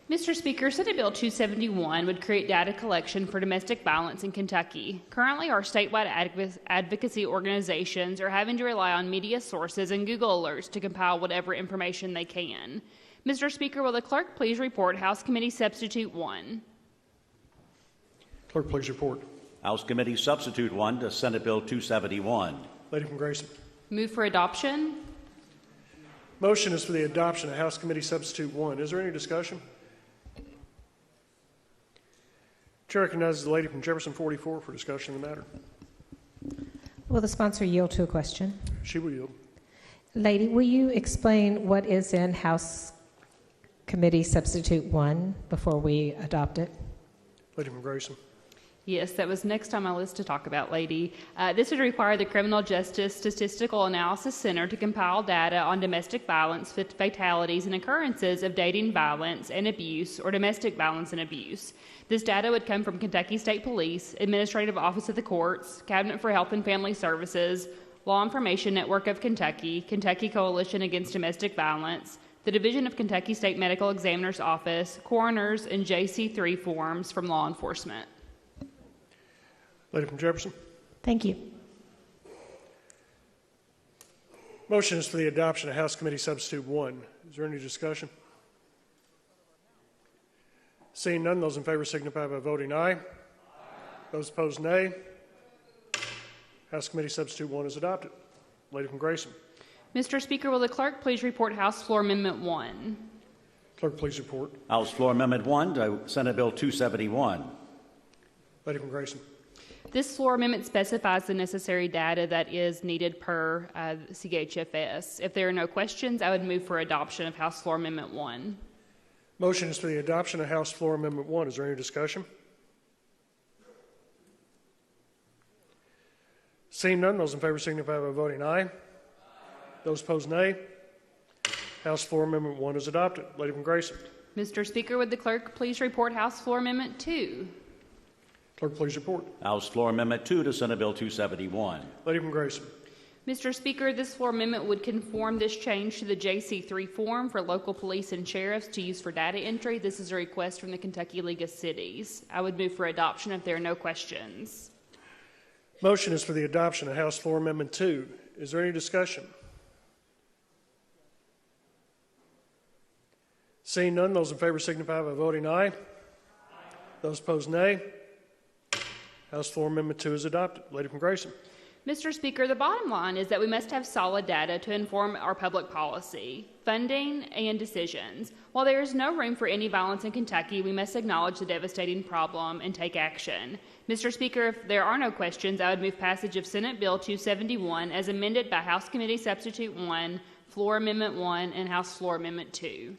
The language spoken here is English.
Mr. Speaker, Senate Bill 271 would create data collection for domestic violence in Kentucky. Currently, our statewide advocacy organizations are having to rely on media sources and Google alerts to compile whatever information they can. Mr. Speaker, will the clerk please report House Committee Substitute 1? Clerk, please report. House Committee Substitute 1 to Senate Bill 271. Lady from Grayson. Move for adoption. Motion is for the adoption of House Committee Substitute 1. Is there any discussion? Chair recognizes the lady from Jefferson 44 for discussion of the matter. Will the sponsor yield to a question? She will yield. Lady, will you explain what is in House Committee Substitute 1 before we adopt it? Lady from Grayson. Yes, that was next on my list to talk about, lady. This would require the Criminal Justice Statistical Analysis Center to compile data on domestic violence, fatalities, and occurrences of dating violence and abuse or domestic violence and abuse. This data would come from Kentucky State Police, Administrative Office of the Courts, Cabinet for Health and Family Services, Law Information Network of Kentucky, Kentucky Coalition Against Domestic Violence, the Division of Kentucky State Medical Examiner's Office, coroners, and JC3 forms from law enforcement. Lady from Jefferson. Thank you. Motion is for the adoption of House Committee Substitute 1. Is there any discussion? Seeing none, those in favor signify by voting aye. Those opposed, nay. House Committee Substitute 1 is adopted. Lady from Grayson. Mr. Speaker, will the clerk please report House Floor Amendment 1? Clerk, please report. House Floor Amendment 1 to Senate Bill 271. Lady from Grayson. This floor amendment specifies the necessary data that is needed per CHFS. If there are no questions, I would move for adoption of House Floor Amendment 1. Motion is for the adoption of House Floor Amendment 1. Is there any discussion? Seeing none, those in favor signify by voting aye. Those opposed, nay. House Floor Amendment 1 is adopted. Lady from Grayson. Mr. Speaker, would the clerk please report House Floor Amendment 2? Clerk, please report. House Floor Amendment 2 to Senate Bill 271. Lady from Grayson. Mr. Speaker, this floor amendment would conform this change to the JC3 form for local police and sheriffs to use for data entry. This is a request from the Kentucky League of Cities. I would move for adoption if there are no questions. Motion is for the adoption of House Floor Amendment 2. Is there any discussion? Seeing none, those in favor signify by voting aye. Those opposed, nay. House Floor Amendment 2 is adopted. Lady from Grayson. Mr. Speaker, the bottom line is that we must have solid data to inform our public policy, funding, and decisions. While there is no room for any violence in Kentucky, we must acknowledge the devastating problem and take action. Mr. Speaker, if there are no questions, I would move passage of Senate Bill 271 as amended by House Committee Substitute 1, Floor Amendment 1, and House Floor Amendment 2.